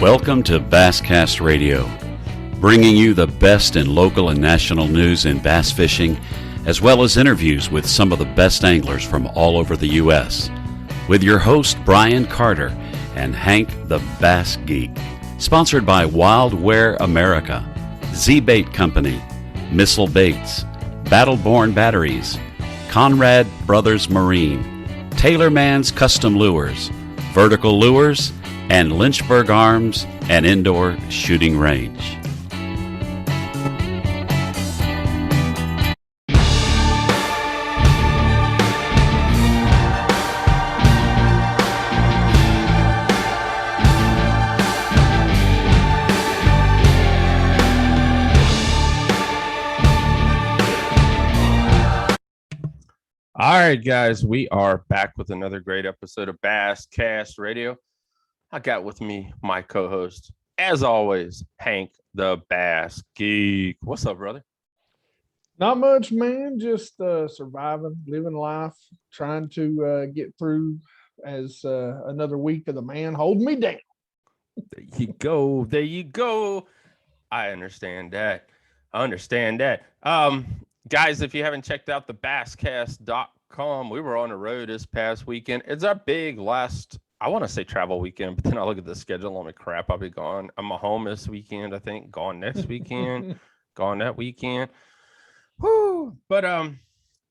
Welcome to Basscast Radio, bringing you the best in local and national news in bass fishing, as well as interviews with some of the best anglers from all over the U.S. With your host, Brian Carter and Hank the Bass Geek. Sponsored by Wild Wear America, Z-Bait Company, Missile Baits, Battleborn Batteries, Conrad Brothers Marine, Taylorman's Custom Lures, Vertical Lures, and Lynchburg Arms and Indoor Shooting Range. All right, guys, we are back with another great episode of Basscast Radio. I got with me my co-host, as always, Hank the Bass Geek. What's up, brother? Not much, man. Just surviving, living life, trying to get through as another week of the man holding me down. There you go. There you go. I understand that. Guys, if you haven't checked out the Basscast.com, we were on the road this past weekend. It's our big last, I want to say travel weekend, but then I look at the schedule on the crap. I'll be gone. I'm home this weekend, I think. Gone next weekend. Gone that weekend. Whoo. But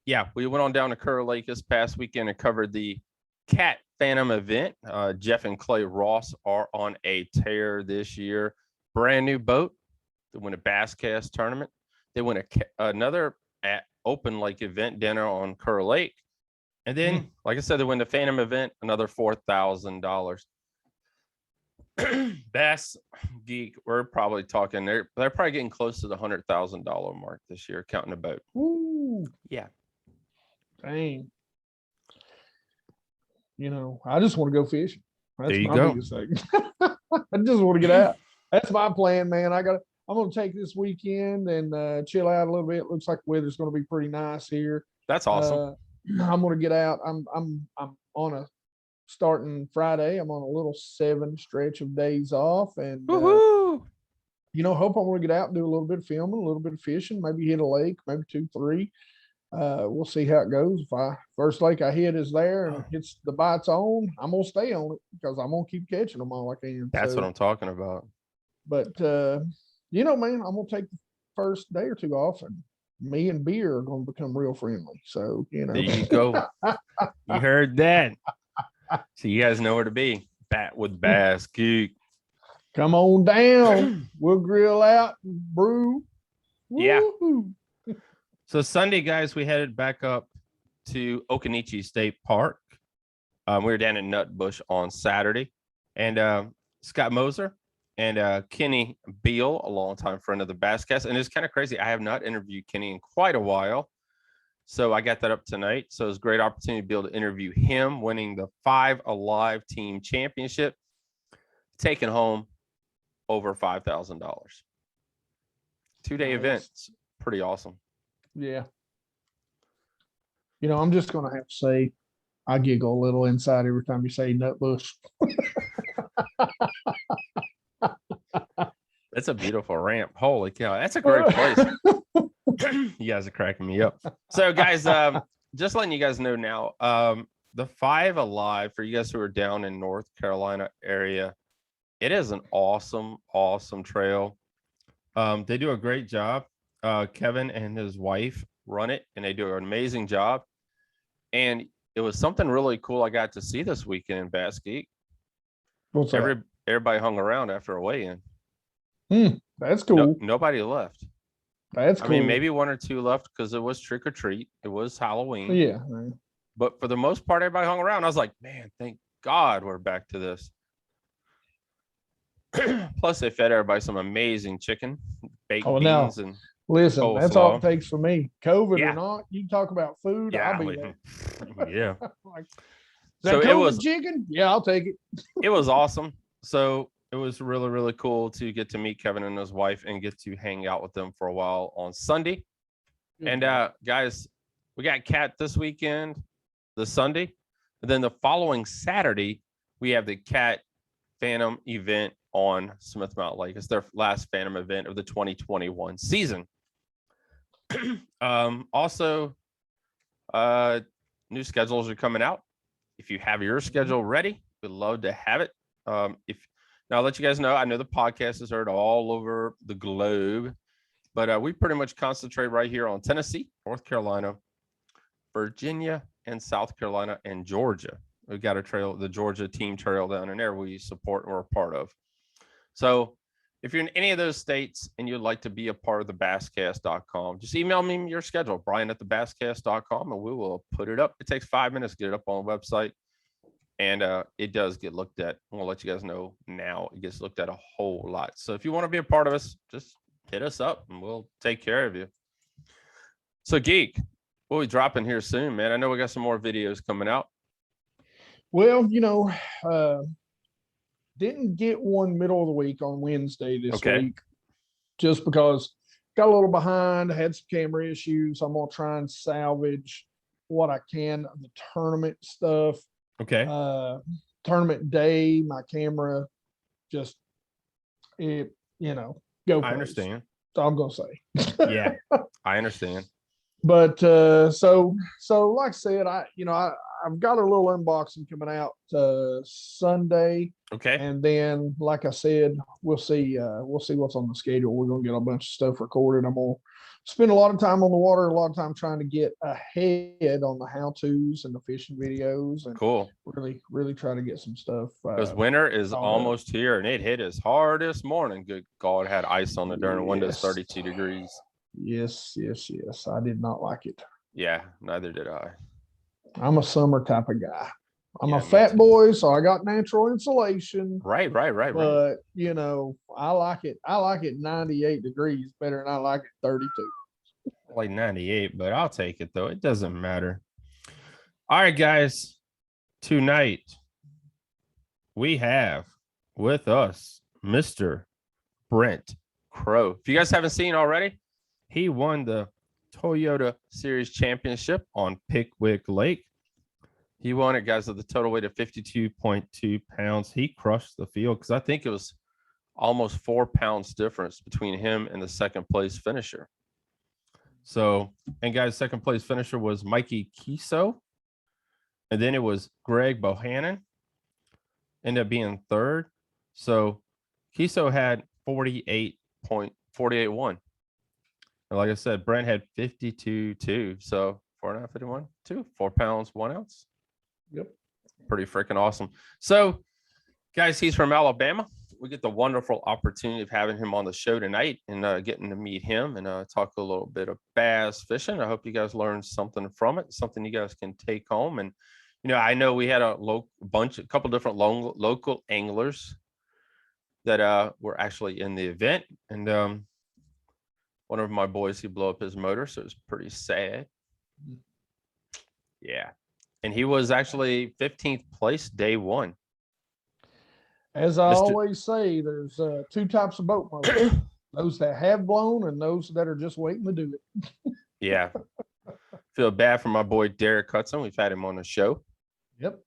yeah, we went on down to Pickwick Lake this past weekend and covered the Cat Phantom event. Jeff and Clay Ross are on a tear this year. Brand new boat. They win a Basscast tournament. They win another at Open Lake event dinner on Pickwick Lake. And then, like I said, they win the Phantom event, another $4,000. Bass Geek, we're probably talking, they're probably getting close to the $100,000 mark this year, counting the boat. Ooh, yeah. Dang. You know, I just want to go fishing. That's there you my go. biggest thing. I just want to get out. That's my plan, man. I'm going to take this weekend and chill out a little bit. Looks like the weather's going to be pretty nice here. That's awesome. I'm going to get out. I'm on a starting Friday. I'm on a little 7 stretch of days off, and you know, hope I'm going to get out and do a little bit of filming, a little bit of fishing, maybe hit a lake, maybe 2, 3. We'll see how it goes. If first lake I hit is there and it's the bites on, I'm going to stay on it because I'm going to keep catching them all I can. That's what I'm talking about. But you know, man, I'm going to take the first day or 2 off, and me and beer are going to become real friendly. So, you know. There you go. You heard that. So you guys know where to be. Bat with Bass Geek. Come on down. We'll grill out and brew. Yeah. Woo-hoo. So Sunday, guys, we headed back up to Occoneechee State Park. We were down in Nutbush on Saturday. And Scott Moser and Kenny Beal, a longtime friend of the Basscast. And it's kind of crazy. I have not interviewed Kenny in quite a while. So I got that up tonight. So it's a great opportunity to be able to interview him, winning the 5 Alive Team Championship, taking home over $5,000. 2-day event. It's pretty awesome. Yeah. You know, I'm just going to have to say, I giggle a little inside every time you say Nutbush. That's a beautiful ramp. Holy cow. That's a great place. You guys are cracking me up. So, guys, just letting you guys know now, the 5 Alive, for you guys who are down in North Carolina area, it is an awesome, awesome trail. They do a great job. Kevin and his wife run it, and they do an amazing job. And it was something really cool I got to see this weekend in Bass Geek. What's that? Everybody hung around after a weigh-in. That's cool. Nobody left. That's cool. I mean, maybe 1 or 2 left because it was trick or treat. It was Halloween. Yeah. But for the most part, everybody hung around. I was like, man, thank God we're back to this. Plus, they fed everybody some amazing chicken, baked beans, and listen, coleslaw. That's all it takes for me. COVID or not, you talk about food, yeah, I'll be there. Yeah. Like, so it was chicken. Yeah, I'll take it. It was awesome. So it was really, really cool to get to meet Kevin and his wife and get to hang out with them for a while on Sunday. And guys, we got Cat this weekend, the Sunday. And then the following Saturday, we have the Cat Phantom event on Smith Mountain Lake. It's their last Phantom event of the 2021 season. Also, new schedules are coming out. If you have your schedule ready, we'd love to have it. Now I'll let you guys know, I know the podcast is heard all over the globe, but we pretty much concentrate right here on Tennessee, North Carolina, Virginia, and South Carolina, and Georgia. We've got a trail, the Georgia team trail down in there we support and we're a part of. So if you're in any of those states and you'd like to be a part of the Basscast.com, just email me your schedule, Brian@thebasscast.com, and we will put it up. It takes 5 minutes to get it up on the website. And it does get looked at. I'm going to let you guys know now. It gets looked at a whole lot. So if you want to be a part of us, just hit us up and we'll take care of you. So Geek, we'll be dropping here soon, man. I know we got some more videos coming out. Well, didn't get one middle of the week on Wednesday this week, just because got a little behind, had some camera issues. I'm going to try and salvage what I can of the tournament stuff. Tournament day, my camera just, go. I understand. So I'm going to say. Yeah, I understand. But so like I said, I've got a little unboxing coming out Sunday. Okay. And then, like I said, we'll see what's on the schedule. We're gonna get a bunch of stuff recorded. I'm gonna spend a lot of time on the water, a lot of time trying to get ahead on the how-tos and the fishing videos, and really try to get some stuff. Because winter is almost here, and it hit as hard this morning. Good God, had ice on the darn windows, 32 degrees. Yes. I did not like it. Yeah, neither did I. I'm a summer type of guy. I'm a fat boy, so I got natural insulation. Right. But I like it. I like it 98 degrees better than I like it 32. Like 98, but I'll take it though. It doesn't matter. All right, guys. Tonight we have with us Mr. Brent Crow. If you guys haven't seen already, he won the Toyota Series Championship on Pickwick Lake. He won it, guys, with a total weight of 52.2 pounds. He crushed the field because I think it was almost 4 pounds difference between him and the second place finisher. So, and guys, second place finisher was Mikey Kiso. And then it was Greg Bohannon. Ended up being third. So Kiso had 48.1. And like I said, Brent had 52.2. So 4.5, 51, 4 pounds, 1 ounce. Yep. Pretty freaking awesome. So, guys, he's from Alabama. We get the wonderful opportunity of having him on the show tonight and getting to meet him and talk a little bit of bass fishing. I hope you guys learned something from it, something you guys can take home. And, I know we had a couple different local anglers that were actually in the event. And one of my boys, he blew up his motor, so it was pretty sad. Yeah. And he was actually 15th place day one. As I always say, there's two types of boat motors. Those that have blown and those that are just waiting to do it. Yeah. Feel bad for my boy Derek Hudson. We've had him on the show. Yep.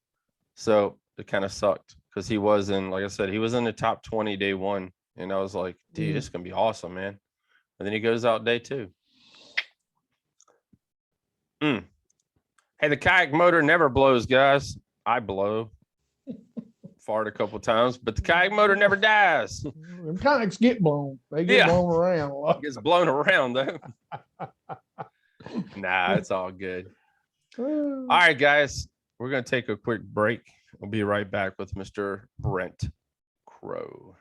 So it kind of sucked because he was in, like I said, he was in the top 20 day one. And I was like, dude, this is going to be awesome, man. And then he goes out day two. Hey, the kayak motor never blows, guys. I blow. Fart a couple times, but the kayak motor never dies. Them kayaks get blown. They get blown around a lot. It gets blown around, though. Nah, it's all good. All right, guys. We're going to take a quick break. We'll be right back with Mr. Brent Crow.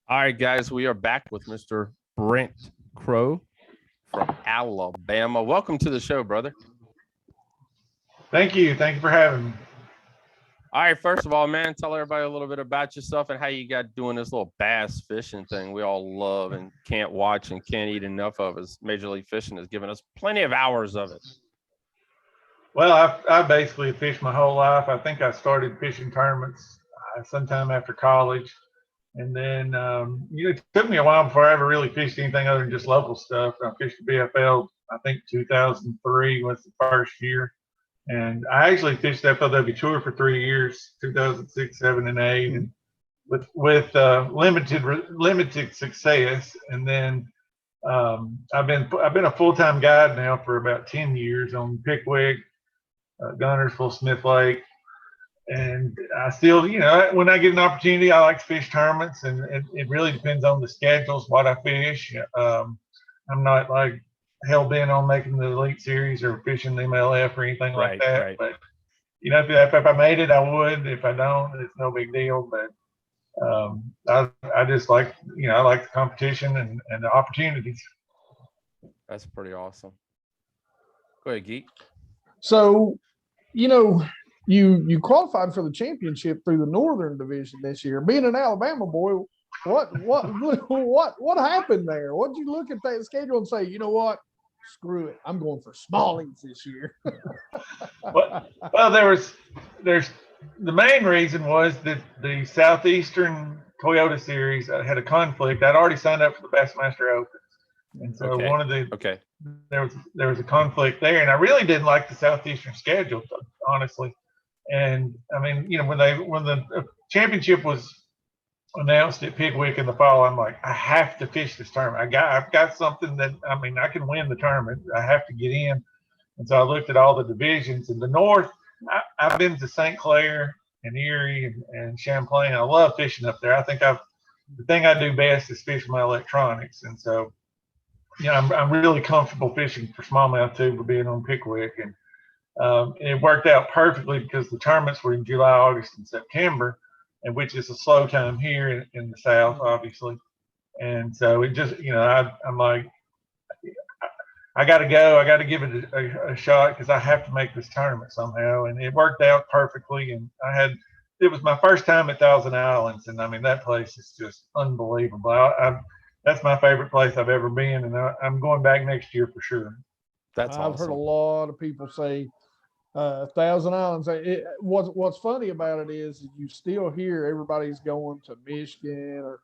All right, guys. We are back with Mr. Brent Crow from Alabama. Welcome to the show, brother. Thank you. Thank you for having me. All right, first of all, man, tell everybody a little bit about yourself and how you got doing this little bass fishing thing we all love and can't watch and can't eat enough of. As Major League Fishing has given us plenty of hours of it. Well, I basically fished my whole life. I think I started fishing tournaments sometime after college. And then, it took me a while before I ever really fished anything other than just local stuff. I fished the BFL, I think 2003 was the first year. And I actually fished the FLW Tour for 3 years, 2006, 7, and 8, and with limited success. And then I've been a full-time guide now for about 10 years on Pickwick, Gunnersville, Smith Lake. And I still, when I get an opportunity, I like to fish tournaments, and it really depends on the schedules, what I fish. I'm not like hell bent on making the Elite Series or fishing the MLF or anything like that. Right. But if I made it, I would. If I don't, it's no big deal. But I just like, I like the competition and the opportunities. That's pretty awesome. Go ahead, Geek. So, you qualified for the championship through the Northern Division this year. Being an Alabama boy, what happened there? What did you look at that schedule and say, you know what? Screw it. I'm going for Smallings this year. Well, there's the main reason was that the Southeastern Toyota Series had a conflict. I'd already signed up for the Bassmaster Open, and so there was a conflict there, and I really didn't like the Southeastern schedule, honestly. And I mean, when the championship was announced at Pickwick in the fall, I'm like, I have to fish this tournament. I've got something that, I can win the tournament. I have to get in. And so I looked at all the divisions in the North. I've been to St. Clair and Erie and Champlain. I love fishing up there. I think the thing I do best is fish my electronics. And so, I'm really comfortable fishing for smallmouth too, being on Pickwick. And it worked out perfectly because the tournaments were in July, August, and September, and which is a slow time here in the South, obviously. And so it just, I'm like, I got to go. I got to give it a shot because I have to make this tournament somehow. And it worked out perfectly. And it was my first time at Thousand Islands. And I mean, that place is just unbelievable. That's my favorite place I've ever been. And I'm going back next year for sure. That's awesome. I've heard a lot of people say Thousand Islands. What's funny about it is you still hear everybody's going to Michigan or,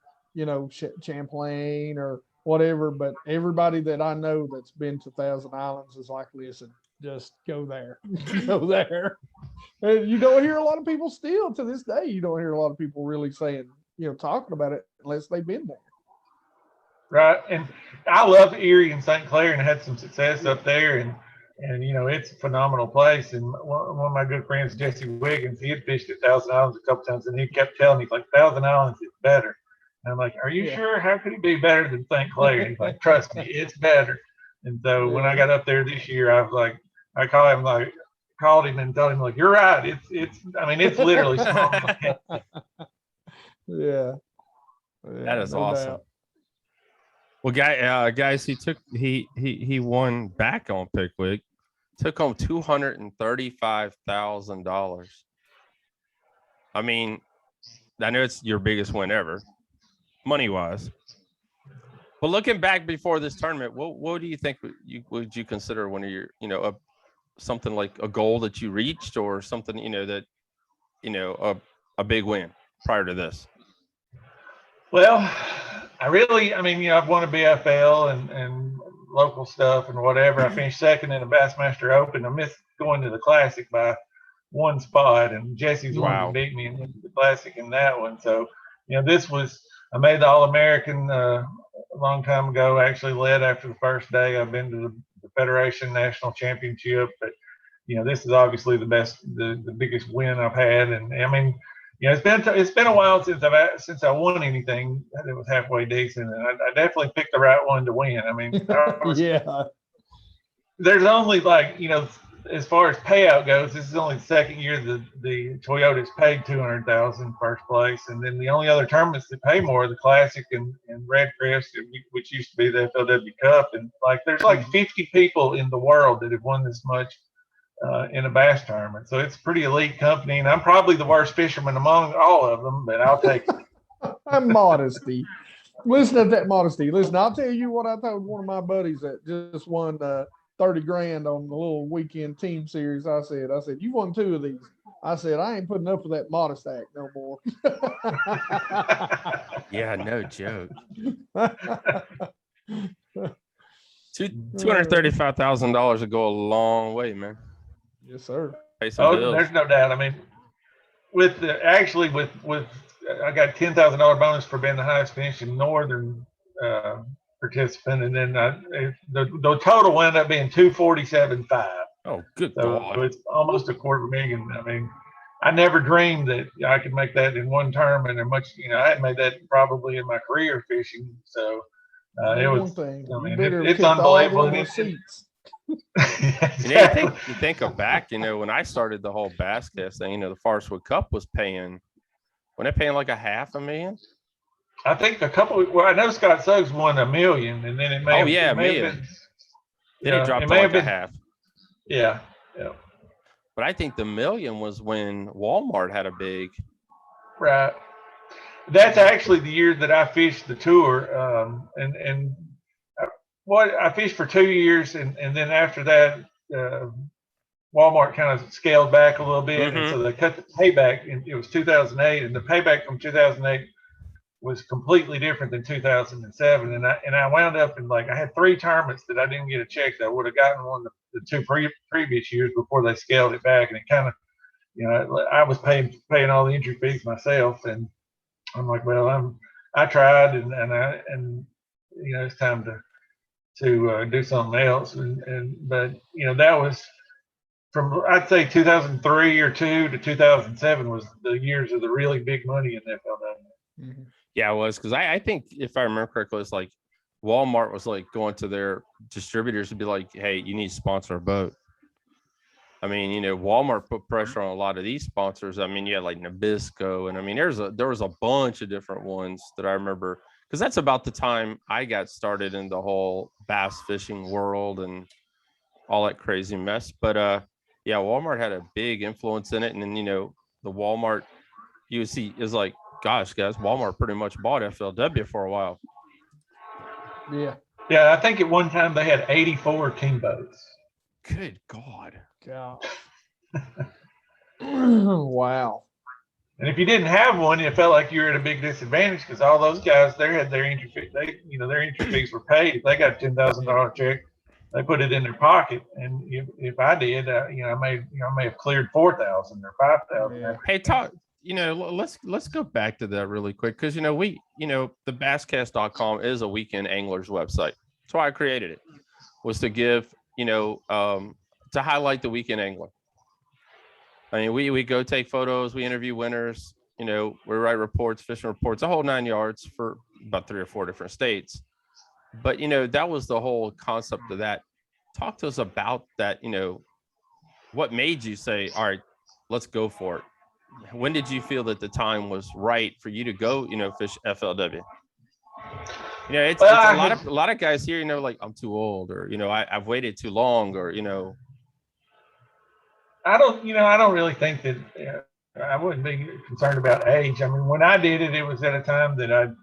Champlain or whatever, but everybody that I know that's been to Thousand Islands is like, listen, just go there. Go there. And you don't hear a lot of people still to this day. You don't hear a lot of people really saying, talking about it unless they've been there. Right. And I love Erie and St. Clair and had some success up there. And it's a phenomenal place. And one of my good friends, Jesse Wiggins, he had fished at Thousand Islands a couple times, and he kept telling me, like, Thousand Islands is better. And I'm like, are you sure? How could it be better than St. Clair? And he's like, trust me, it's better. And so when I got up there this year, I was like, I called him and told him, like, you're right. It's literally small. Yeah. That is awesome. Doubt. Well, guys, he won back on Pickwick, took home $235,000. I mean, I know it's your biggest win ever, money-wise. But looking back before this tournament, what do you think would you consider one of your, something like a goal that you reached, or something, that, a big win prior to this? Well, I've won a BFL and local stuff and whatever. I finished second in the Bassmaster Open. I missed going to the Classic by one spot, and Jesse's the one who beat me in the Classic in that one. So, I made the All-American a long time ago. I actually led after the first day. I've been to the Federation National Championship, but, this is obviously the biggest win I've had. And it's been a while since I won anything that was halfway decent, and I definitely picked the right one to win. There's only as far as payout goes, this is only the second year the Toyota's paid $200,000 first place, and then the only other tournaments that pay more are the Classic and Red Crest, which used to be the FLW Cup, and there's 50 people in the world that have won this much in a bass tournament. So it's a pretty elite company, and I'm probably the worst fisherman among all of them, but I'll take it. Modesty. Listen to that modesty. Listen, I'll tell you what I told one of my buddies that just won $30,000 on the little weekend team series. I said, you won 2 of these. I said, I ain't putting up with that modest act no more. Yeah, no joke. $235,000 would go a long way, man. Yes, sir. Pay some Oh, bills. there's no doubt. I mean, with I got $10,000 bonus for being the highest finishing northern participant, and then the total ended up being 247.5. Oh, good So God. it's almost $250,000. I mean, I never dreamed that I could make that in one tournament, and much. I hadn't made that probably in my career fishing. So it was. Thing. I mean, You better it's kept all unbelievable. the receipts. Exactly. You think of back, when I started the whole Basscast thing, the Forestwood Cup was paying, when they paying like $500,000. I think I know Scott Suggs won $1 million, and then it may have been. Then it dropped it to may like have been, half. Yeah. But I think the $1 million was when Walmart had a big. Right. That's actually the year that I fished the tour, I fished for 2 years, and then after that, Walmart kind of scaled back a little bit, and so they cut the payback. And it was 2008, and the payback from 2008 was completely different than 2007. And I wound up in I had 3 tournaments that I didn't get a check that I would have gotten one the 2 previous years before they scaled it back, and it kind of, I was paying all the entry fees myself, and I'm like, well, I tried, and it's time to do something else, but that was from, I'd say, 2003 or 2 to 2007 was the years of the really big money in FLW. Mm-hmm. Yeah, it was, because I think, if I remember correctly, it's like Walmart was like going to their distributors to be like, hey, you need to sponsor a boat. I mean, Walmart put pressure on a lot of these sponsors. I mean, you had like Nabisco, and I mean, there was a bunch of different ones that I remember, because that's about the time I got started in the whole bass fishing world and all that crazy mess. But yeah, Walmart had a big influence in it. And then, the Walmart UC is like, gosh, guys, Walmart pretty much bought FLW for a while. Yeah. Yeah, I think at one time they had 84 team boats. Good God. Wow. And if you didn't have one, it felt like you were at a big disadvantage, because all those guys, they had their entry fee. Their entry fees were paid. If they got a $10,000 check, they put it in their pocket. And if I did, I may have cleared 4,000 or 5,000. Yeah. Hey, let's go back to that really quick, because the Basscast.com is a weekend angler's website. That's why I created it, was to give to highlight the weekend angler. I mean, we go take photos, we interview winners, we write reports, fishing reports, a whole 9 yards for about 3 or 4 different states. But that was the whole concept of that. Talk to us about that. What made you say, all right, let's go for it? When did you feel that the time was right for you to go, fish FLW? It's a lot of guys here, like, I'm too old, or I've waited too long, or I don't really think that I wouldn't be concerned about age. I mean, when I did it, it was at a time that I'd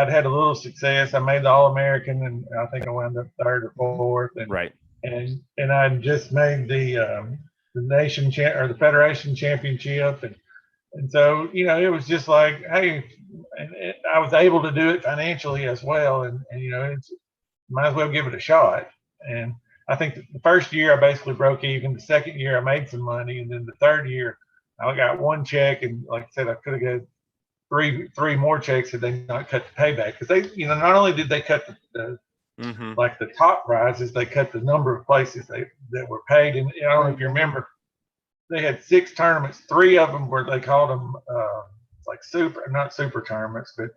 had a little success. I made the All-American, and I think I wound up 3rd or 4th. And, right. And I just made the nation or the Federation Championship, and so it was just like, hey, and I was able to do it financially as well, and it's, might as well give it a shot. And I think the first year I basically broke even. The second year I made some money, and then the third year I got 1 check, and like I said, I could have got three more checks had they not cut the payback, because they, not only did they cut the like the top prizes, they cut the number of places that were paid. And I don't know if you remember, they had 6 tournaments. 3 of them were, they called them like not super tournaments, but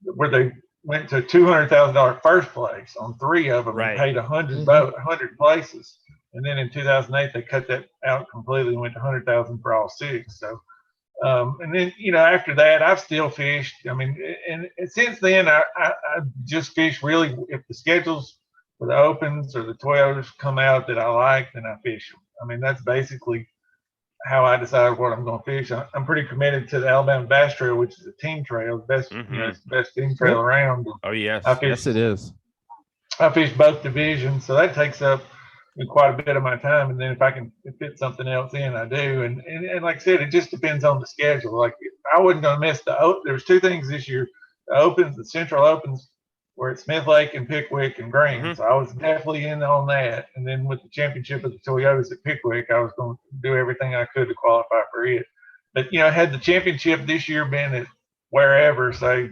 where they went to $200,000 first place on 3 of them, and paid 100 places. And then in 2008 they cut that out completely and went to 100,000 for all 6. So and then after that I've still fished. I mean, and since then I just fish really if the schedules for the Opens or the Toyotas come out that I like, then I fish them. I mean, that's basically how I decide what I'm going to fish. I'm pretty committed to the Alabama Bass Trail, which is a team trail, the best, it's the best team trail around. Oh yes, yes it is. I fish both divisions, so that takes up quite a bit of my time. And then if I can fit something else in, I do. And like I said, it just depends on the schedule. Like, I wasn't going to miss there's 2 things this year: the Opens, the Central Opens. were at Smith Lake and Pickwick and Green. Mm-hmm. So I was definitely in on that. And then with the championship of the Toyotas at Pickwick, I was going to do everything I could to qualify for it. But, had the championship this year been at wherever, say,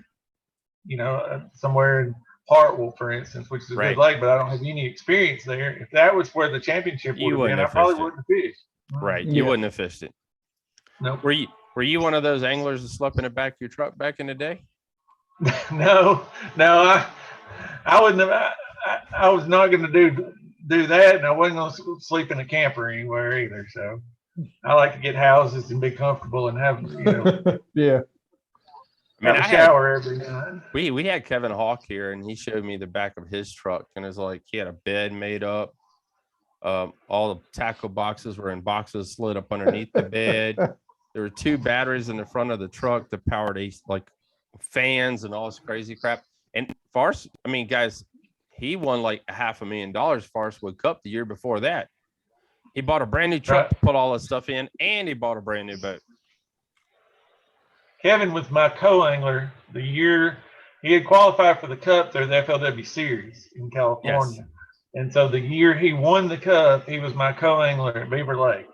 somewhere in Hartwell, for instance, which is a Right. good lake, but I don't have any experience there. If that was where the championship would have been, I probably wouldn't have fished. Right. You wouldn't have fished it. Nope. Were you one of those anglers that slept in the back of your truck back in the day? No, I wouldn't have. I was not going to do that, and I wasn't going to sleep in a camper anywhere either. So I like to get houses and be comfortable and have yeah. have a shower every night. We had Kevin Hawk here, and he showed me the back of his truck, and it's like he had a bed made up. All the tackle boxes were in boxes slid up underneath the bed. There were 2 batteries in the front of the truck that powered like fans and all this crazy crap. And Farce, guys, he won like $500,000 Farcewood Cup the year before that. He bought a brand new truck to put all that stuff in, and he bought a brand new boat. Kevin was my co-angler the year he had qualified for the Cup through the FLW Series in California. Yes. And so the year he won the Cup, he was my co-angler at Beaver Lake.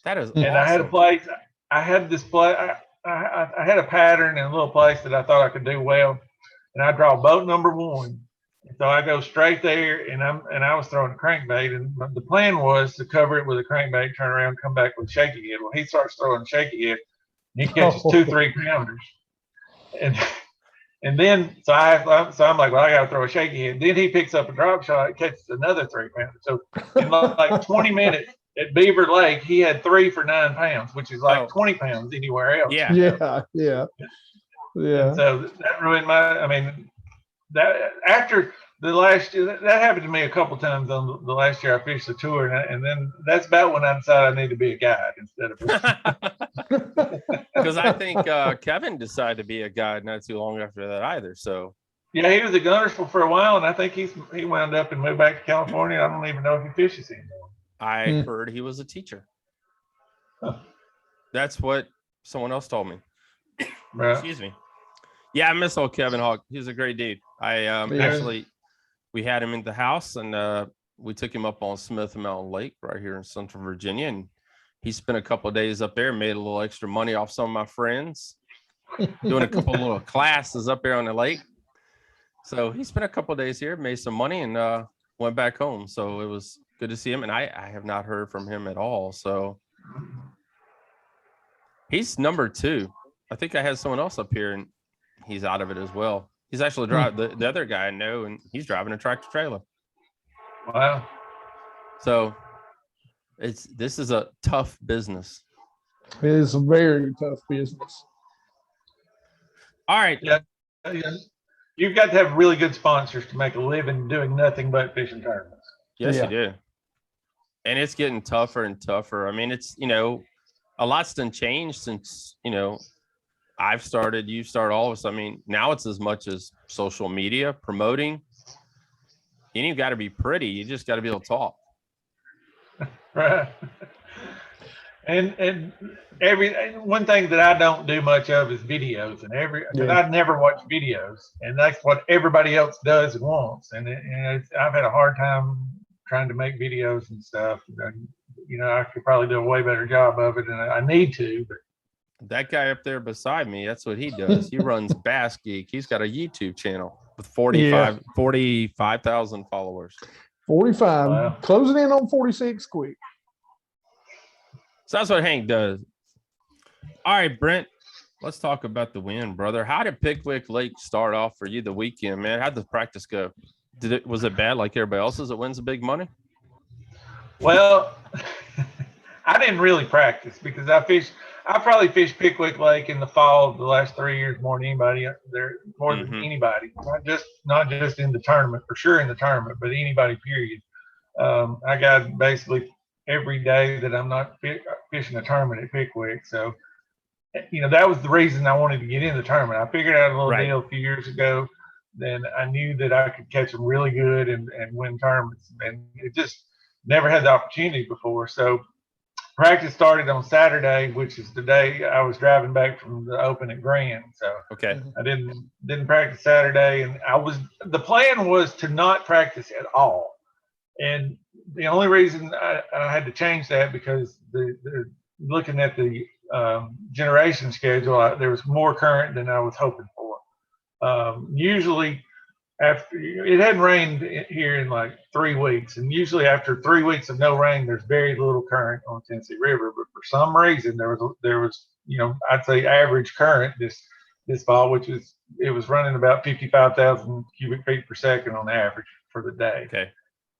That is awesome. And I had a place. I had this place. I had a pattern and a little place that I thought I could do well, and I draw boat number 1. And so I go straight there, and I was throwing a crankbait, and the plan was to cover it with a crankbait, turn around, come back with shaky head. Well, he starts throwing shaky head, and he catches 2 3-pounders, and then so I'm like, well, I got to throw a shaky head. Then he picks up a drop shot, catches another 3-pounder. So in like 20 minutes. At Beaver Lake, he had 3 for 9 pounds, which is like 20 pounds anywhere else. Yeah. And so that ruined that after the last year, that happened to me a couple times on the last year I fished the tour. And then that's about when I decided I need to be a guide instead of. Because I think Kevin decided to be a guide not too long after that either. So. Yeah, he was at Guntersville for a while, and I think he wound up and moved back to California. I don't even know if he fishes anymore. I heard he was a teacher. That's what someone else told me. Right. Excuse me. Yeah, I miss old Kevin Hawk. He's a great dude. Actually, we had him in the house, and we took him up on Smith Mountain Lake right here in Central Virginia, and he spent a couple of days up there, made a little extra money off some of my friends, doing a couple of little classes up there on the lake. So he spent a couple of days here, made some money, and went back home. So it was good to see him, and I have not heard from him at all. So he's number 2. I think I had someone else up here, and he's out of it as well. He's actually driving the other guy I know, and he's driving a tractor trailer. Wow. So this is a tough business. It is a very tough business. All right. Yeah. You've got to have really good sponsors to make a living doing nothing but fishing tournaments. Yes, you do. And it's getting tougher and tougher. It's, a lot's done changed since, I've started, you started, all of us. Now it's as much as social media, promoting. You ain't got to be pretty. You just got to be able to talk. Right. And one thing that I don't do much of is videos, because I never watch videos, and that's what everybody else does and wants. And I've had a hard time trying to make videos and stuff. And, I could probably do a way better job of it, and I need to. But that guy up there beside me, that's what he does. He runs Bass Geek. He's got a YouTube channel with 45,000 followers. 45, wow. Closing in on 46 quick. So that's what Hank does. All right, Brent, let's talk about the win, brother. How did Pickwick Lake start off for you the weekend, man? How'd the practice go? Was it bad like everybody else's that wins the big money? Well, I didn't really practice because I probably fished Pickwick Lake in the fall of the last 3 years more than anybody there, than anybody. Not just in the tournament, for sure in the tournament, but anybody, period. I got basically every day that I'm not fishing a tournament at Pickwick. So, that was the reason I wanted to get in the tournament. I figured out a little deal a few years ago. Then I knew that I could catch them really good and win tournaments. And it just never had the opportunity before. So practice started on Saturday, which is the day I was driving back from the Open at Grand. So Okay. I didn't practice Saturday, and the plan was to not practice at all. And the only reason I had to change that because the looking at the generation schedule, there was more current than I was hoping for. Usually, after it hadn't rained here in like 3 weeks, and usually after 3 weeks of no rain, there's very little current on Tennessee River. But for some reason, there was I'd say average current this fall, which it was running about 55,000 cubic feet per second on average for the day. Okay.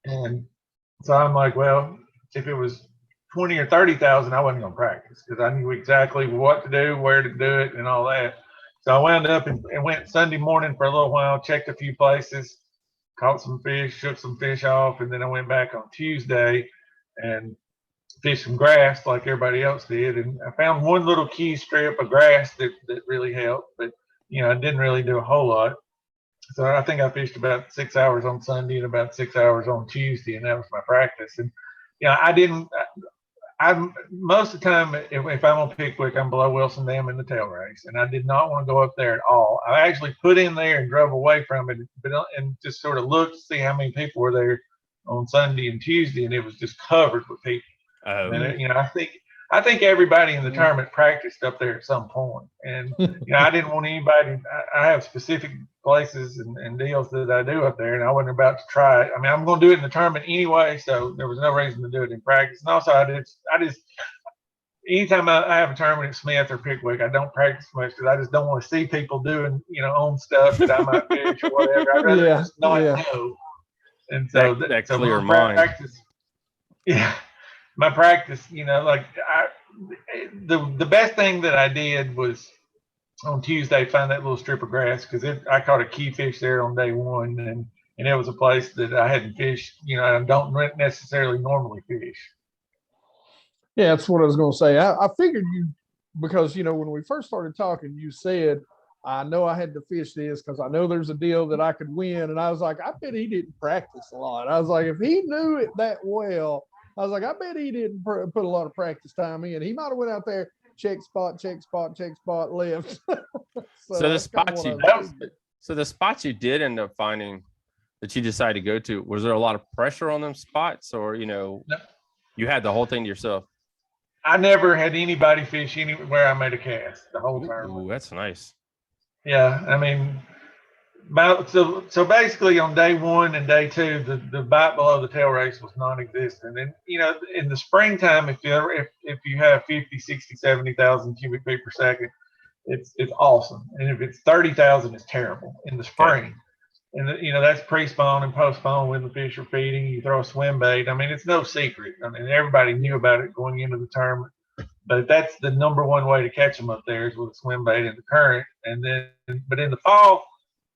And so I'm like, well, if it was 20 or 30,000, I wasn't going to practice because I knew exactly what to do, where to do it, and all that. So I wound up and went Sunday morning for a little while, checked a few places, caught some fish, shook some fish off, and then I went back on Tuesday and fished some grass like everybody else did. And I found one little key strip of grass that really helped, but I didn't really do a whole lot. So I think I fished about 6 hours on Sunday and about 6 hours on Tuesday, and that was my practice. And I'm most of the time, if I'm on Pickwick, I'm below Wilson Dam in the tail race, and I did not want to go up there at all. I actually put in there and drove away from it, and just sort of looked to see how many people were there on Sunday and Tuesday, and it was just covered with people. And I think everybody in the tournament practiced up there at some point, and I didn't want anybody. I have specific places and deals that I do up there, and I wasn't about to try it. I mean, I'm going to do it in the tournament anyway, so there was no reason to do it in practice. And also, I just anytime I have a tournament at Smith or Pickwick, I don't practice much because I just don't want to see people doing own stuff that I might fish or whatever. I'd rather just not know. And so that so clear my mind. practice, my practice, the best thing that I did was on Tuesday find that little strip of grass because I caught a key fish there on day one, and it was a place that I hadn't fished. I don't necessarily normally fish. Yeah, that's what I was going to say. I figured you, because when we first started talking, you said, I know I had to fish this because I know there's a deal that I could win, and I was like, I bet he didn't practice a lot. I was like, if he knew it that well, I was like, I bet he didn't put a lot of practice time in. He might have went out there, check spot, left. So the spots you did end up finding that you decided to go to, was there a lot of pressure on them spots, or No. you had the whole thing to yourself? I never had anybody fish anywhere I made a cast the whole time. Ooh, that's nice. Yeah, I mean, so basically on day one and day two, the bite below the tail race was non-existent. And in the springtime, if you have 50, 60, 70,000 cubic feet per second, it's awesome. And if it's 30,000, it's terrible in the spring. And that's pre-spawn and post-spawn when the fish are feeding. You throw a swim bait. I mean, it's no secret. I mean, everybody knew about it going into the tournament. But that's the number one way to catch them up there is with a swim bait in the current. But in the fall,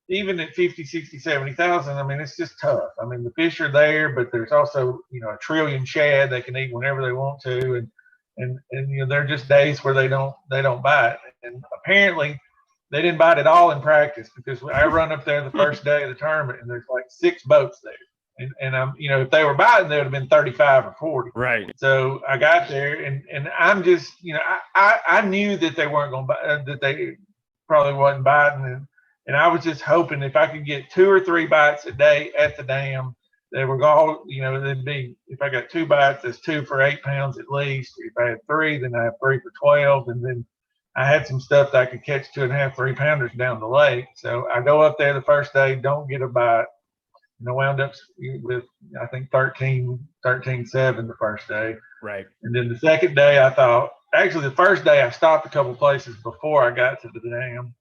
even at 50, 60, 70,000, I mean, it's just tough. I mean, the fish are there, but there's also, a trillion shad they can eat whenever they want to. And there are just days where they don't bite. And apparently they didn't bite at all in practice because I run up there the first day of the tournament and there's like 6 boats there. And I'm, if they were biting, they would have been 35 or 40. Right. So I got there and I'm just, I knew that they weren't going to bite, that they probably wasn't biting. And I was just hoping if I could get 2 or 3 bites a day at the dam, they were all, they'd be, if I got 2 bites, that's 2 for 8 pounds at least. If I had 3, then I have 3 for 12. And then I had some stuff that I could catch 2.5, 3 pounders down the lake. So I go up there the first day, don't get a bite. And I wound up with, I think, 13-7 the first day. Right. And then the second day, I thought, actually, the first day I stopped a couple places before I got to the dam.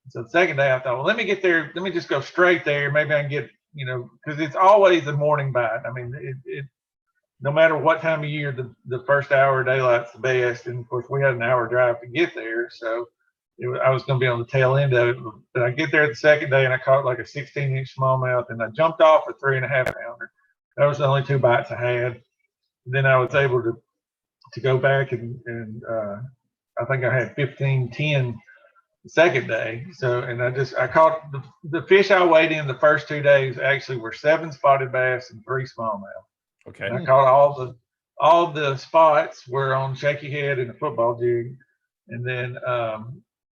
So the second day I thought, well, let me get there. Let me just go straight there. Maybe I can get, because it's always a morning bite. I mean, it no matter what time of year, the first hour of daylight's the best. And of course, we had an hour drive to get there. So I was going to be on the tail end of it. But I get there the second day and I caught like a 16-inch smallmouth and I jumped off a 3.5 pounder. That was the only 2 bites I had. And then I was able to go back and I think I had 15-10 the second day. So, and I caught the fish I weighed in the first 2 days actually were 7 spotted bass and 3 smallmouth. Okay. And I caught all the spots were on shaky head and a football jig. And then,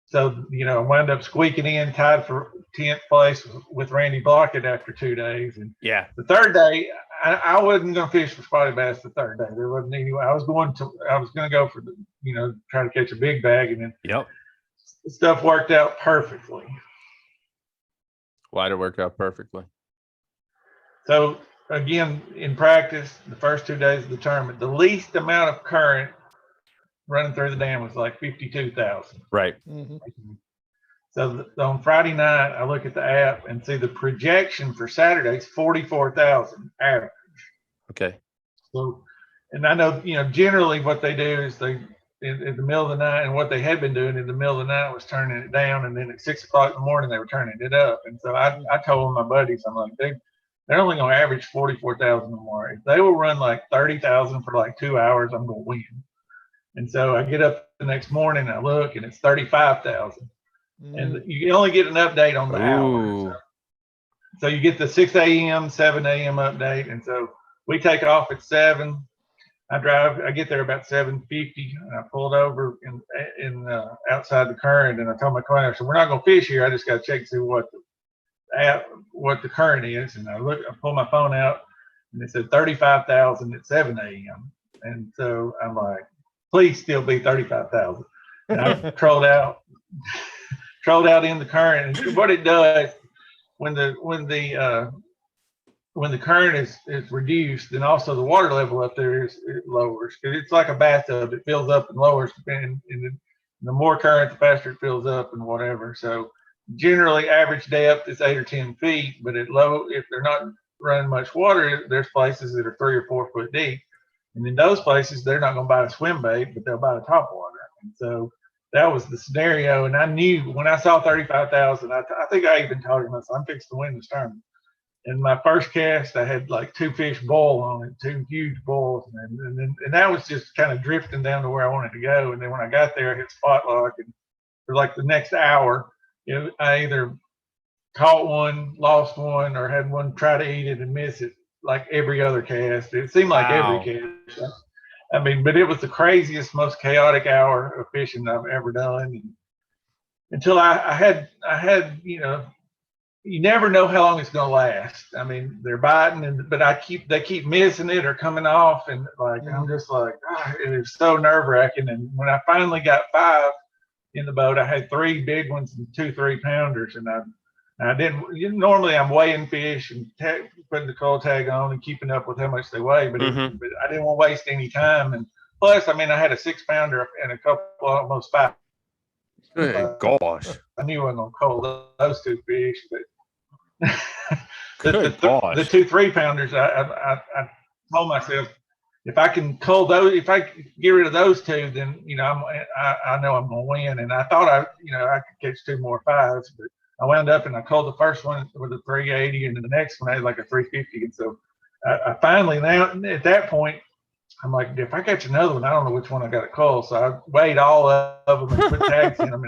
so, I wound up squeaking in, tied for 10th place with Randy Blockett after 2 days. And Yeah. the third day, I wasn't going to fish for spotted bass the third day. There wasn't any. I was going to go for the, try to catch a big bag, and then stuff worked out perfectly. Why'd it work out perfectly? So again, in practice, the first 2 days of the tournament, the least amount of current running through the dam was like 52,000. Right. Mm-hmm. So on Friday night, I look at the app and see the projection for Saturday is 44,000 average. Okay. So, and I know, generally what they do is they, in the middle of the night, and what they had been doing in the middle of the night was turning it down. And then at 6 o'clock in the morning, they were turning it up. And so I told my buddies, I'm like, they're only going to average 44,000 or more. If they will run like 30,000 for like 2 hours, I'm going to win. And so I get up the next morning, I look, and it's 35,000. And you only get an update on the hour. So you get the 6 a.m., 7 a.m. update. And so we take off at 7. I get there about 7:50, and I pulled over in outside the current, and I told my client, so we're not going to fish here. I just got to check to see what the current is. And I pull my phone out, and it said 35,000 at 7 a.m. And so I'm like, please still be 35,000. And I trolled out in the current. And what it does when the current is reduced, then also the water level up there it lowers. It's like a bathtub; it fills up and lowers depending. And the more current, the faster it fills up and whatever. So generally, average depth is 8 or 10 feet. But at low, if they're not running much water, there's places that are 3 or 4 foot deep. And in those places, they're not going to buy a swim bait, but they'll buy a topwater. And so that was the scenario. And I knew when I saw 35,000, I think I even told him, I'm fixed to win this tournament. And my first cast, I had like 2 fish boil on it, 2 huge boils. And that was just kind of drifting down to where I wanted to go. And then when I got there, I hit spot lock. And for like the next hour, I either caught one, lost one, or had one try to eat it and miss it. Like every other cast. It seemed like every cast. I mean, but it was the craziest, most chaotic hour of fishing I've ever done. And until I had, you never know how long it's going to last. I mean, they're biting, but they keep missing it or coming off. And like, I'm just like, it is so nerve wracking. And when I finally got 5 in the boat, I had 3 big ones and 2 3-pounders. And I didn't. Normally, I'm weighing fish and putting the cold tag on and keeping up with how much they weigh, but I didn't want to waste any time. And plus, I mean, I had a 6-pounder and a couple almost 5. Good gosh! I knew I wasn't gonna call those 2 fish, but the 2 3-pounders, I told myself, if I can cull those, if I get rid of those 2, then I know I'm gonna win. And I thought I could catch 2 more 5s, but I wound up and I called the first one with a 380, and then the next one I had like a 350. And so I finally, now at that point, I'm like, if I catch another one, I don't know which one I got to call. So I weighed all of them and put tags in them,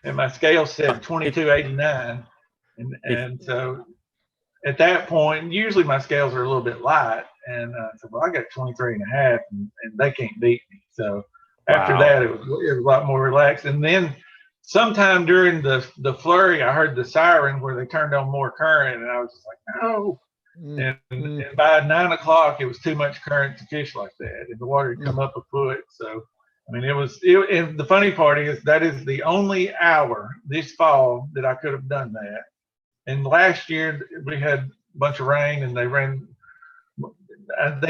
and my scale said 2289. And so at that point, usually my scales are a little bit light, and so I got 23 and a half, and they can't beat me. So after that, it was a lot more relaxed. And then sometime during the flurry, I heard the siren where they turned on more current, and I was just like, no. And by 9 o'clock, it was too much current to fish like that, and the water had come up a foot. So, I mean, and the funny part is that is the only hour this fall that I could have done that. And last year we had a bunch of rain, and they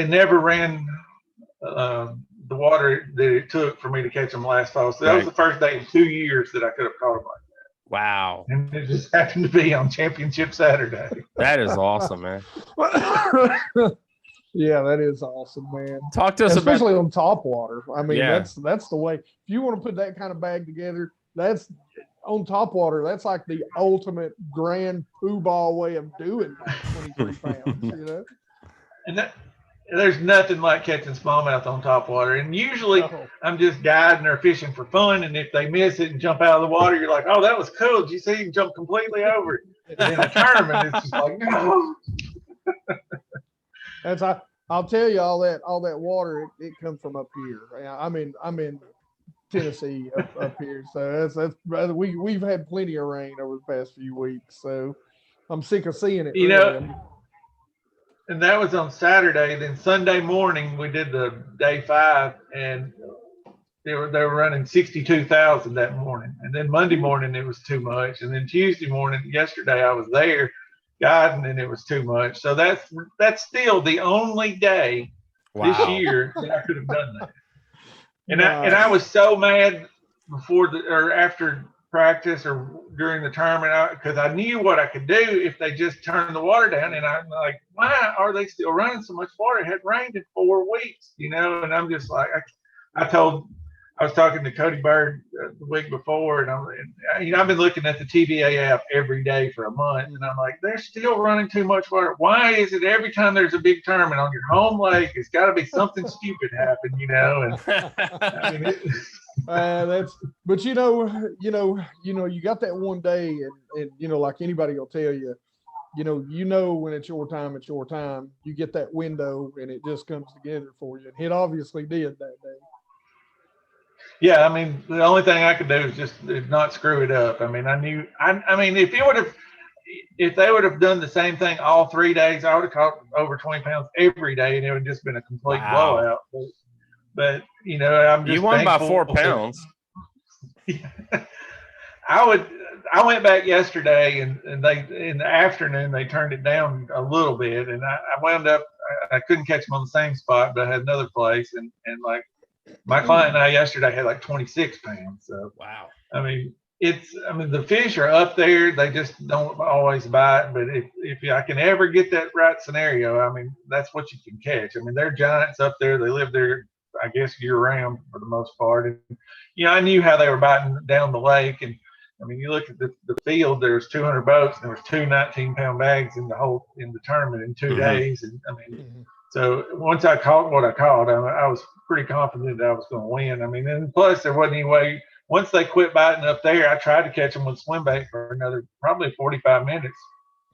never ran the water that it took for me to catch them last fall. So that was the first day in 2 years that I could have caught them like that. Wow. And it just happened to be on Championship Saturday. That is awesome, man. Yeah, that is awesome, man. Talk to us especially about on Topwater. I mean, that's the way. If you want to put that kind of bag together, that's on Topwater. That's like the ultimate grand poobah way of doing that, 23 pounds, And there's nothing like catching smallmouth on Topwater. And usually I'm just guiding or fishing for fun. And if they miss it and jump out of the water, you're like, oh, that was cool. Did you see him jump completely over it? And in a tournament, it's just like, no. I'll tell you all that water, it comes from up here. I'm in Tennessee up here, so that's we've had plenty of rain over the past few weeks, so I'm sick of seeing it. You really. know, and that was on Saturday. Then Sunday morning we did the day 5, and they were running 62,000 that morning. And then Monday morning it was too much, and then Tuesday morning, yesterday I was there guiding, and it was too much. So that's still the only day this year that I could have done that. And I was so mad before or after practice or during the tournament, because I knew what I could do if they just turned the water down. And I'm like, why are they still running so much water? It had rained in 4 weeks, you know. And I'm just like, I was talking to Cody Bird the week before, and I've been looking at the TVA app every day for a month, and I'm like, they're still running too much water. Why is it every time there's a big tournament on your home lake, it's got to be something stupid happen, you know? And I mean, but you got that one day, and like anybody will tell you, when it's your time, it's your time. You get that window, and it just comes together for you. And it obviously did that day. Yeah, I mean, the only thing I could do is just not screw it up. I mean, I mean, if they would have done the same thing all 3 days, I would have caught over 20 pounds every day, and it would have just been a complete blowout. But I'm just, you won by 4 pounds. I went back yesterday, and they, in the afternoon, they turned it down a little bit, and I wound up, I couldn't catch them on the same spot, but I had another place, and like, my client and I yesterday had like 26 pounds. So, wow. I mean, the fish are up there. They just don't always bite. But if I can ever get that right scenario, I mean, that's what you can catch. I mean, they're giants up there. They live there, I guess, year round for the most part. And, I knew how they were biting down the lake. And I mean, you look at the field, there's 200 boats, and there was 2 19-pound bags in the tournament in 2 days. And I mean, so once I caught what I caught, I was pretty confident that I was going to win. I mean, and plus there wasn't any way. Once they quit biting up there, I tried to catch them with swim bait for another probably 45 minutes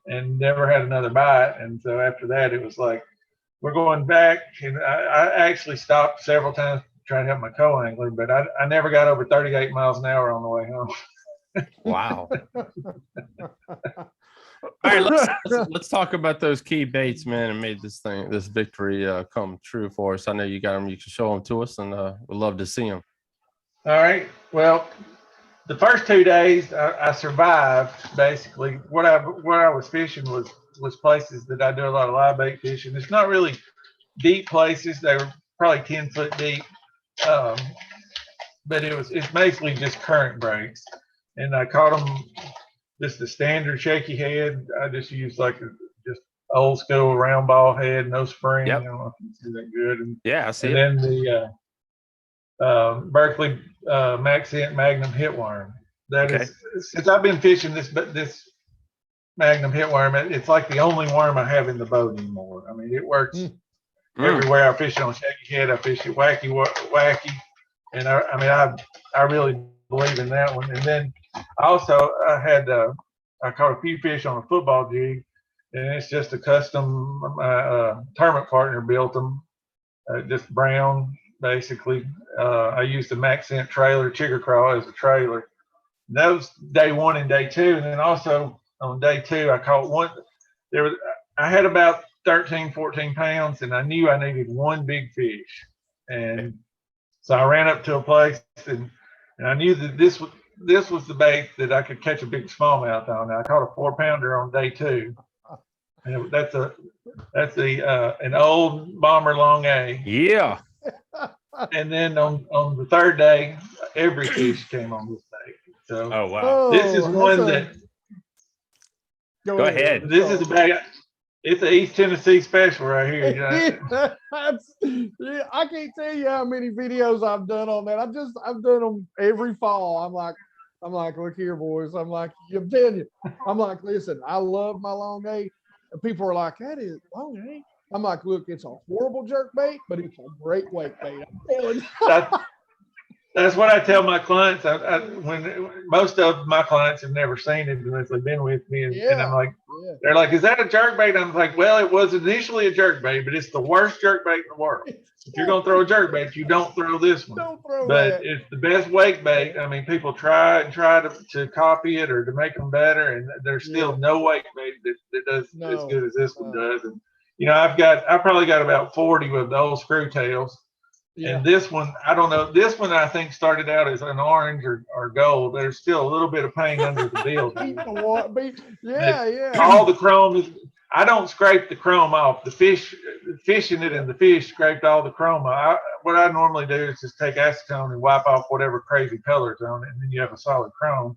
and never had another bite. And so after that, it was like, we're going back. And I actually stopped several times to try to help my co-angler, but I never got over 38 miles an hour on the way home. Wow. All right, let's talk about those key baits, man, and made this victory come true for us. I know you got them. You can show them to us, and we'd love to see them. All right. Well, the first 2 days I survived. Basically, what I was fishing was places that I do a lot of live bait fishing. It's not really deep places. They were probably 10 foot deep, but it's basically just current breaks, and I caught them. Just the standard shaky head. I just used like just old school round ball head, no spring. Yep. I don't know if you can see that good. And, yeah, I see and it. then the Berkeley Maxent Magnum hitworm. That is, since I've been fishing this Magnum hitworm, it's like the only worm I have in the boat anymore. I mean, it works everywhere. I fish it on shaky head. I fish it wacky, and I really believe in that one. And then also I caught a few fish on a football jig, and it's just a custom. My tournament partner built them, just brown basically. I used the Maxent trailer, Chigger Craw as a trailer. And that was day 1 and day 2, and then also on day 2 I caught one. I had about 13, 14 pounds, and I knew I needed one big fish, and so I ran up to a place and I knew that this was the bait that I could catch a big smallmouth on. And I caught a 4-pounder on day 2, and that's an old Bomber Long A. Yeah. And then on the 3rd day, every fish came on this bait. So oh wow, this is one that. Go ahead. This is a bag. It's an East Tennessee special right here. I can't tell you how many videos I've done on that. I've done them every fall. I'm like, look here, boys. I'm telling you. I'm like, listen, I love my long A. And people are like, that is long A. I'm like, look, it's a horrible jerk bait, but it's a great weight bait. I'm telling you. That's what I tell my clients. When most of my clients have never seen it unless they've been with me, and I'm like, They're like, is that a jerkbait? I'm like, well, it was initially a jerkbait, but it's the worst jerkbait in the world. If you're going to throw a jerkbait, you don't throw this one. Don't throw but that. it's the best wake bait. I mean, people try to copy it or to make them better, and there's still no wake bait that does as good as this one does. And I probably got about 40 of the old screw tails. Yeah. And this one, I don't know. This one I think started out as an orange or gold. There's still a little bit of paint under the bill. All the chrome is. I don't scrape the chrome off. The fish, fishing it, and the fish scraped all the chrome off. What I normally do is just take acetone and wipe off whatever crazy colors on it, and then you have a solid chrome.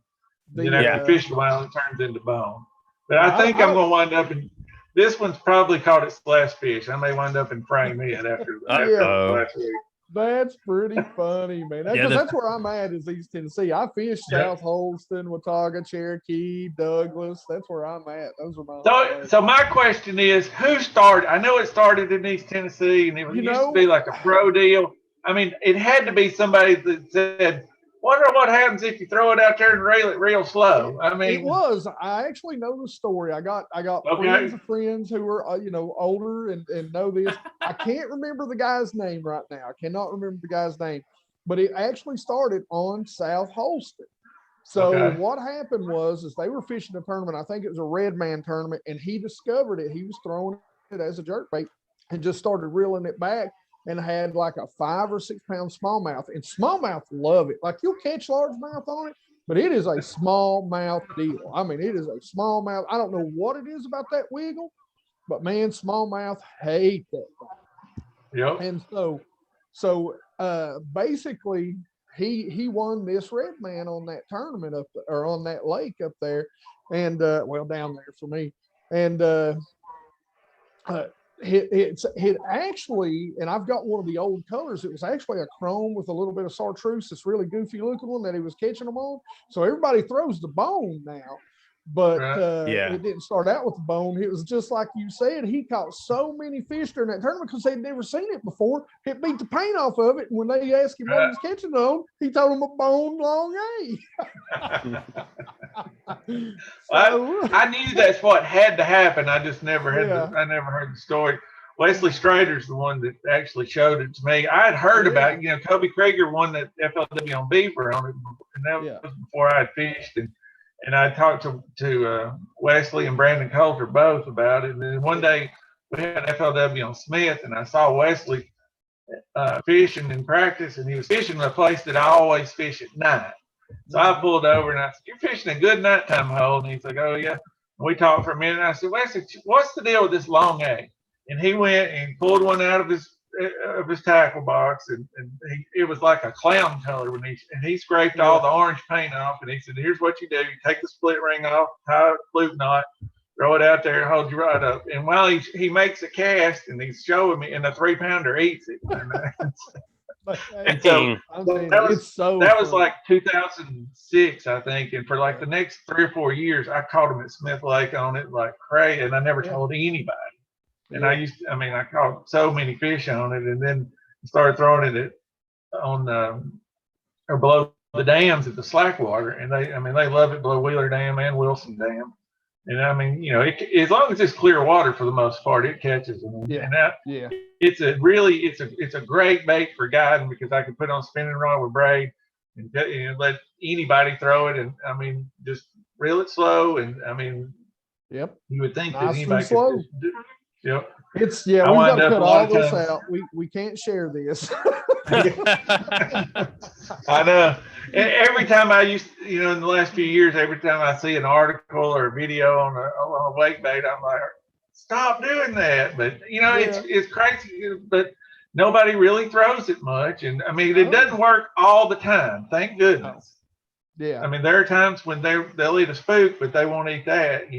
Then after you fish a while, it turns into bone. But I think I'm going to wind up in. This one's probably caught its last fish. I may wind up in frame it after last week. That's pretty funny, man. That's where I'm at is East Tennessee. I fish South Holston, Watauga, Cherokee, Douglas. That's where I'm at. Those are my So my question is, who started? I know it started in East Tennessee, and it used to be like a pro deal. I mean, it had to be somebody that said, wonder what happens if you throw it out there and reel it real slow. I mean, it was. I actually know the story. I got friends of friends who are older and know this. I can't remember the guy's name right now. I cannot remember the guy's name, but it actually started on South Holston. So what happened was they were fishing a tournament. I think it was a red man tournament, and he discovered it. He was throwing it as a jerkbait and just started reeling it back. And had like a 5 or 6 pound smallmouth, and smallmouth love it. Like you'll catch largemouth on it, but it is a smallmouth deal. I mean, it is a smallmouth. I don't know what it is about that wiggle, but man, smallmouth hate that thing. Yep. And so basically he won this red man on that tournament or on that lake up there, and down there for me, and it actually, and I've got one of the old colors. It was actually a chrome with a little bit of chartreuse. This really goofy looking one that he was catching them on. So everybody throws the bone now, but it didn't start out with the bone. It was just like you said. He caught so many fish during that tournament because they'd never seen it before. It beat the paint off of it. And when they asked him what he was catching on, he told them a bone long A. I knew that's what had to happen. I just never had. I never heard the story. Wesley Strader's the one that actually showed it to me. I had heard about it. Kobe Krieger won that FLW on Beaver on it, and that was before I had fished. And I talked to Wesley and Brandon Coulter both about it. And then one day we had an FLW on Smith, and I saw Wesley fishing in practice, and he was fishing a place that I always fish at night. So I pulled over and I said, "You're fishing a good nighttime hole." And he's like, "Oh, yeah." And we talked for a minute. And I said, "Wesley, what's the deal with this long A?" And he went and pulled one out of his tackle box, and it was like a clown color when he scraped all the orange paint off. And he said, "Here's what you do: you take the split ring off, tie a loop knot, throw it out there, and hold you right up." And while he makes a cast, and he's showing me, and the 3-pounder eats it. And so that was like 2006, I think. And for like the next 3 or 4 years, I caught him at Smith Lake on it like crazy, and I never told anybody. And I caught so many fish on it, and then started throwing it on or below the dams at the Slackwater, and they love it below Wheeler Dam and Wilson Dam. And I mean, as long as it's clear water for the most part, it catches them. It's a great bait for guiding because I can put on spinning rod with braid and let anybody throw it. And I mean, just reel it slow. And I mean, you would think that anybody could do it. Yep. We've got to cut all this out. We can't share this. I know. And every time I used, in the last few years, every time I see an article or a video on a wake bait, I'm like, stop doing that. But it's crazy. But nobody really throws it much, and I mean, it doesn't work all the time. Thank goodness. Yeah. I mean, there are times when they'll eat a spook, but they won't eat that.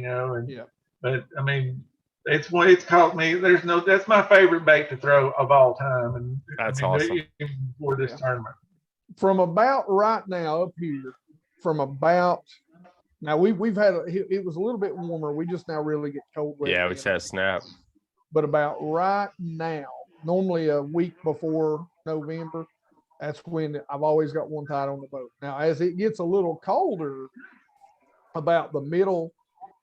But I mean. It's caught me. That's my favorite bait to throw of all time, and that's awesome for this tournament. From about right now up here, now we've had it was a little bit warmer. We just now really get cold. Yeah, we had a snap. But about right now, normally a week before November, that's when I've always got one tied on the boat. Now, as it gets a little colder, about the middle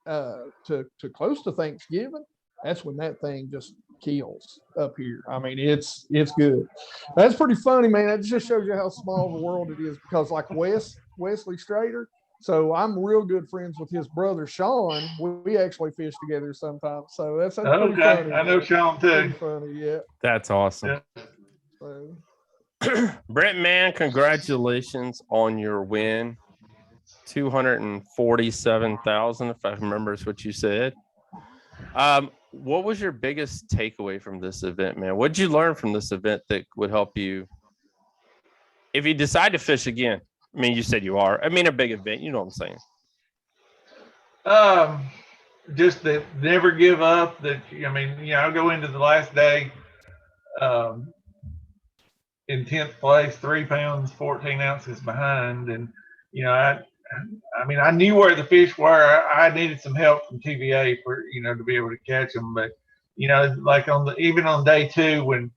to close to Thanksgiving, that's when that thing just kills up here. I mean, it's good. That's pretty funny, man. It just shows you how small the world it is, because like Wesley Strader, so I'm real good friends with his brother Sean. We actually fish together sometimes. So that's pretty funny. I know Sean too. Pretty funny, yeah. That's awesome. Yeah. So, Brent, man, congratulations on your win. 247,000, if I remember is what you said. What was your biggest takeaway from this event, man? What did you learn from this event that would help you if you decide to fish again? I mean, you said you are. I mean, a big event, you know what I'm saying? Just that never give up. That, I mean, I'll go into the last day in 10th place, 3 pounds, 14 ounces behind. And, I mean, I knew where the fish were. I needed some help from TVA for, to be able to catch them. But, like even on day 2, when,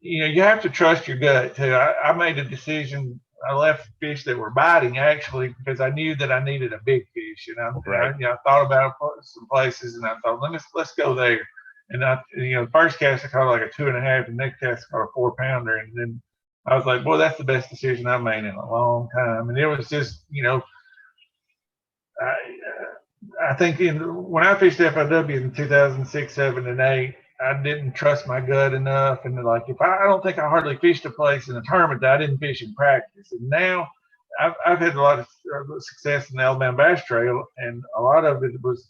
you have to trust your gut too. I made a decision. I left fish that were biting actually because I knew that I needed a big fish. And I thought about some places, and I thought, let's go there. And the first cast I caught like a 2.5, and next cast I caught a 4-pounder. And then I was like, boy, that's the best decision I made in a long time. And it was just, I think when I fished FIW in 2006, 7, and 8, I didn't trust my gut enough. And like, if I don't think I hardly fished a place in a tournament that I didn't fish in practice. And now I've had a lot of success in the Alabama Bass Trail, and a lot of it was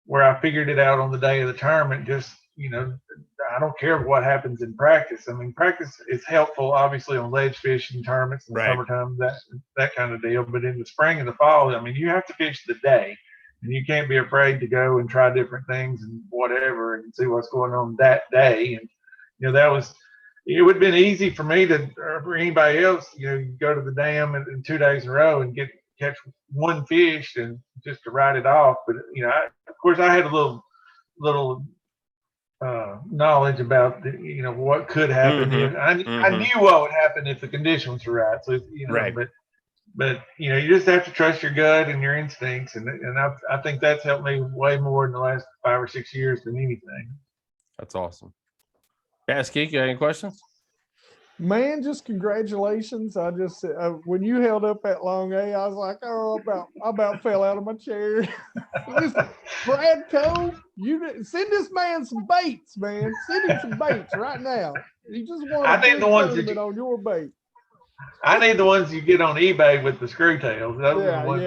where I figured it out on the day of the tournament. Just, I don't care what happens in practice. I mean, practice is helpful, obviously, on ledge fishing tournaments in the summertime, that kind of deal. But in the spring and the fall, I mean, you have to fish the day, and you can't be afraid to go and try different things and whatever and see what's going on that day. And, it would have been easy for me or for anybody else, you go to the dam in 2 days in a row and catch one fish and just to write it off. But, of course, I had a little knowledge about what could happen. Mm-hmm. I knew what would happen if the conditions were right. So but you just have to trust your gut and your instincts, and I think that's helped me way more in the last 5 or 6 years than anything. That's awesome. Bass Geek, you got any questions? Man, just congratulations. I just when you held up that long A, I was like, oh, I about fell out of my chair. Listen, Brad Cove, you send this man some baits, man. Send him some baits right now. He just won a big tournament on your bait. I need the ones you get on eBay with the screw tails. Those are the ones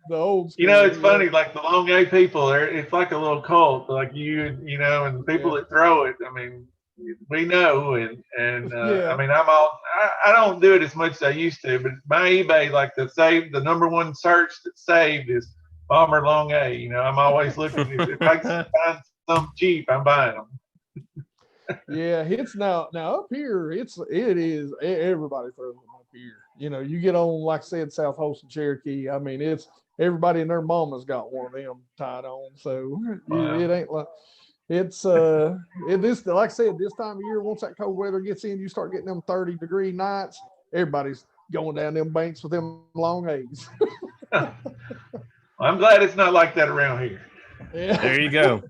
the old school. It's funny, like the long A people, it's like a little cult. Like and the people that throw it, I mean, we know, and I mean, I don't do it as much as I used to, but my eBay, like the number one search that's saved is Bomber Long A. I'm always looking. If I can find some cheap, I'm buying them. Yeah, it's now up here. It is everybody throws them up here. You get on, like I said, South Holston, Cherokee. I mean, it's everybody and their mama's got one of them tied on. So it ain't like it's this, like I said, this time of year, once that cold weather gets in, you start getting them 30-degree nights. Everybody's going down them banks with them long A's. I'm glad it's not like that around here. Yeah. There you go.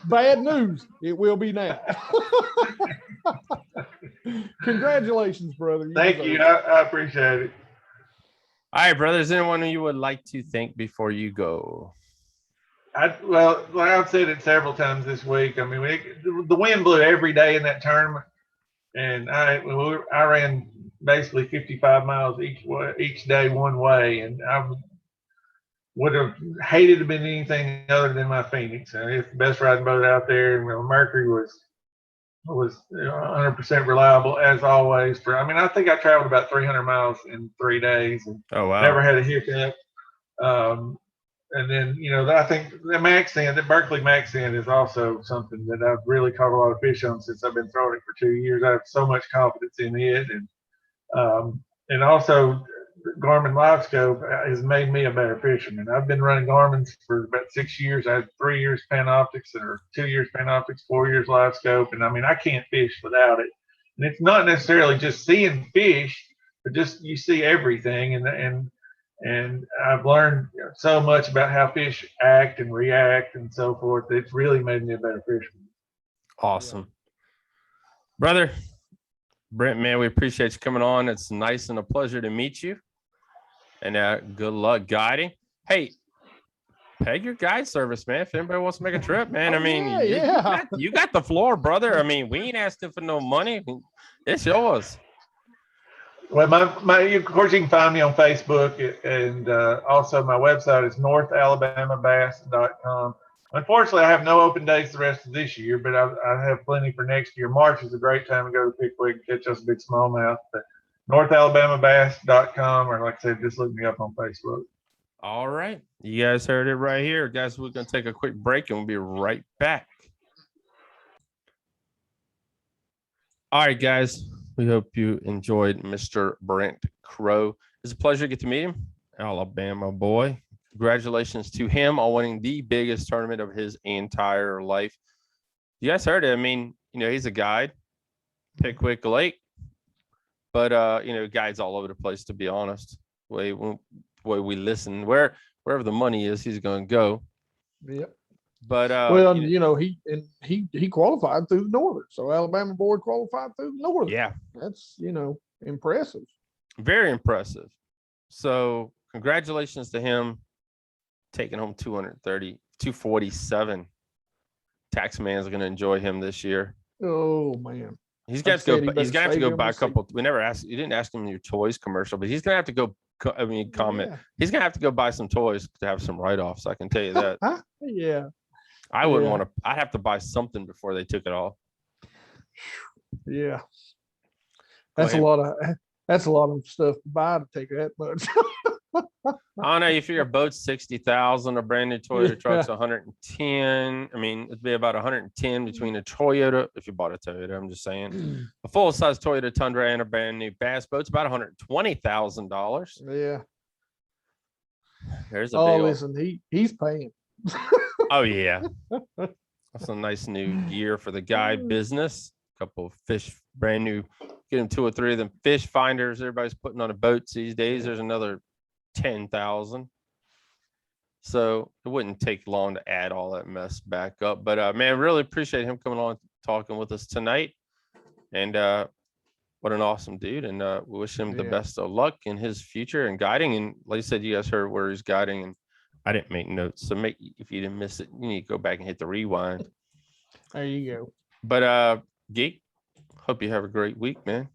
Bad news. It will be now. Congratulations, brother. Thank you. I appreciate it. All right, brother. Is there anyone you would like to thank before you go? Well, like I've said it several times this week. I mean, the wind blew every day in that tournament, and I ran basically 55 miles each day one way, and I would have hated to have been anything other than my Phoenix. And it's the best riding boat out there. And Mercury was 100% reliable as always. I think I traveled about 300 miles in 3 days, and never had a hiccup. And then, I think the Berkeley Max End is also something that I've really caught a lot of fish on since I've been throwing it for 2 years. I have so much confidence in it. And also Garmin LiveScope has made me a better fisherman. I've been running Garmin's for about 6 years. I had 3 years Panoptics, or 2 years Panoptics, 4 years LiveScope. And I mean, I can't fish without it. And it's not necessarily just seeing fish, but just you see everything. And I've learned so much about how fish act and react and so forth. It's really made me a better fisherman. Awesome. Brother, Brent, man, we appreciate you coming on. It's nice and a pleasure to meet you. And good luck guiding. Hey, peg your guide service, man. If anybody wants to make a trip, man. I mean, you got the floor, brother. I mean, we ain't asking for no money. It's yours. Well, of course, you can find me on Facebook, and also my website is northalabamabass.com. Unfortunately, I have no open days the rest of this year, but I have plenty for next year. March is a great time to go to Pickwick and catch us a big smallmouth. But northalabamabass.com, or like I said, just look me up on Facebook. All right. You guys heard it right here. Guys, we're going to take a quick break, and we'll be right back. All right, guys. We hope you enjoyed Mr. Brent Crow. It's a pleasure to get to meet him. Alabama boy. Congratulations to him on winning the biggest tournament of his entire life. You guys heard it. I mean, he's a guide, Pickwick Lake, but, guides all over the place, to be honest. Way we listen. Wherever the money is, he's going to go. Yep. But he qualified through the Northern, so Alabama boy qualified through the Northern. Yeah, that's impressive. Very impressive. So congratulations to him, taking home $247. Taxman's going to enjoy him this year. Oh man, he's got to go. He's going to have to go buy a couple. We never asked. You didn't ask him your toys commercial, but he's going to have to go. Comment. Yeah. He's going to have to go buy some toys to have some write-offs. I can tell you that. Yeah. I wouldn't want to. I'd have to buy something before they took it off. Yeah, that's a lot of stuff to buy to take that much. I don't know. You figure a boat's 60,000, a brand new Toyota truck's 110. I mean, it'd be about 110 between a Toyota. If you bought a Toyota, I'm just saying, a full size Toyota Tundra and a brand new bass boat's about $120,000. Yeah. There's a big listen, he's paying. Oh yeah, that's a nice new gear for the guide business. A couple of fish, brand new. Get him 2 or 3 of them fish finders. Everybody's putting on a boats these days. There's another 10,000. So it wouldn't take long to add all that mess back up. But man, really appreciate him coming on talking with us tonight. And what an awesome dude. And we wish him the best of luck in his future and guiding. And like I said, you guys heard where he's guiding, and I didn't make notes. So if you didn't miss it, you need to go back and hit the rewind. There you go. But Geek, hope you have a great week, man.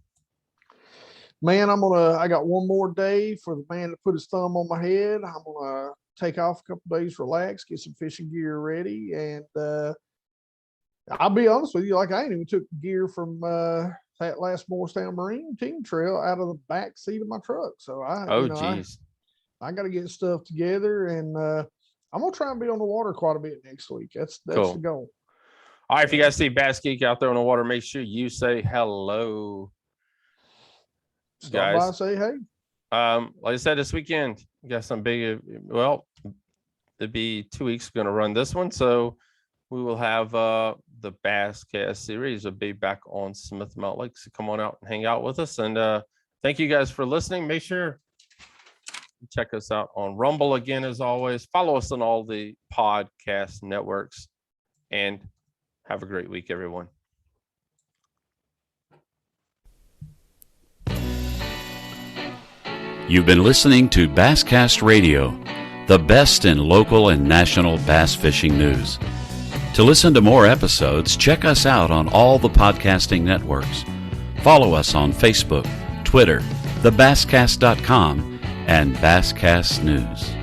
Man, I got one more day for the man that put his thumb on my head. I'm gonna take off a couple days, relax, get some fishing gear ready, and I'll be honest with you, like I ain't even took gear from that last Morristown Marine team trail out of the back seat of my truck. So I got to get stuff together, and I'm gonna try and be on the water quite a bit next week. That's cool. The goal. All right, if you guys see Bass Geek out there on the water, make sure you say hello. Stop guys, by, say hey. Like I said, this weekend we got some big. Well, it'd be 2 weeks going to run this one, so we will have the Basscast series will be back on Smith Mountain Lake. So come on out and hang out with us, and thank you guys for listening. Make sure you check us out on Rumble again, as always. Follow us on all the podcast networks, and have a great week, everyone. You've been listening to Basscast Radio, the best in local and national bass fishing news. To listen to more episodes, check us out on all the podcasting networks. Follow us on Facebook, Twitter, thebasscast.com, and Basscast News.